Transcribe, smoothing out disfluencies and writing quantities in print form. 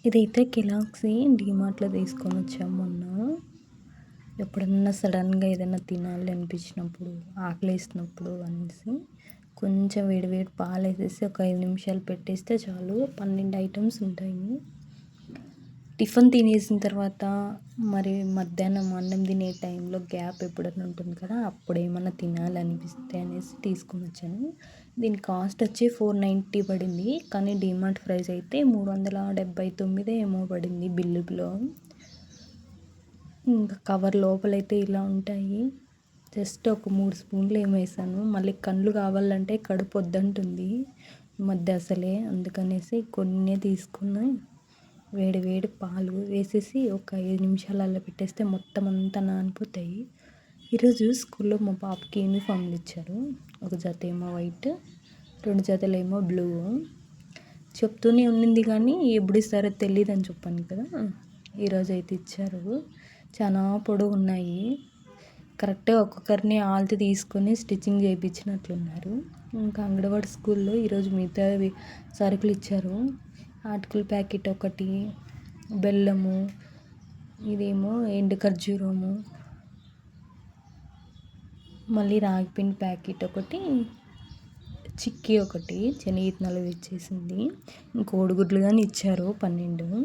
ఇదైతే కెలాగ్సీ డీమార్ట్లో తీసుకొని వచ్చాము మొన్న. ఎప్పుడన్నా సడన్గా ఏదైనా తినాలి అనిపించినప్పుడు, ఆకలేసినప్పుడు అనేసి కొంచెం వేడి వేడి పాలు వేసేసి ఒక 5 నిమిషాలు పెట్టేస్తే చాలు 12 ఐటమ్స్ ఉంటాయి. టిఫిన్ తినేసిన తర్వాత మరి మధ్యాహ్నం అన్నం తినే టైంలో గ్యాప్ ఎప్పుడైనా ఉంటుంది కదా, అప్పుడు ఏమన్నా తినాలనిపిస్తే అనేసి తీసుకొని వచ్చాను. దీని కాస్ట్ వచ్చి 490 పడింది, కానీ డీమార్ట్ ప్రైస్ అయితే 379 ఏమో పడింది బిల్లులో. ఇంకా కవర్ లోపలైతే ఇలా ఉంటాయి. జస్ట్ ఒక 3 స్పూన్లు ఏమో వేసాను. మళ్ళీ కళ్ళు కావాలంటే కడుపు వద్దంటుంది మధ్య అసలే, అందుకనేసి కొన్ని తీసుకుని వేడి వేడి పాలు వేసేసి ఒక 5 నిమిషాలు అలా పెట్టేస్తే మొత్తం అంతా నానిపోతాయి. ఈరోజు స్కూల్లో మా పాపకి యూనిఫామ్లు ఇచ్చారు. ఒక జత ఏమో వైట్, 2 జతలేమో బ్లూ. చెప్తూనే ఉండింది కానీ ఎప్పుడు ఇస్తారో తెలియదు అని చెప్పాను కదా, ఈరోజు అయితే ఇచ్చారు. చాలా పొడవు ఉన్నాయి. కరెక్ట్గా ఒక్కొక్కరిని ఆల్తి తీసుకొని స్టిచ్చింగ్ చేయించినట్లున్నారు. ఇంకా అంగన్వాడీ స్కూల్లో ఈరోజు మిగతా సరుకులు ఇచ్చారు. అటుకుల ప్యాకెట్ ఒకటి, బెల్లము, ఇదేమో ఎండు ఖర్జూరము, మళ్ళీ రాగిపిండి ప్యాకెట్ ఒకటి, చిక్కీ ఒకటి, శనగిత్తనాలు ఇచ్చేసింది. కోడిగుడ్లు కానీ ఇచ్చారు 12.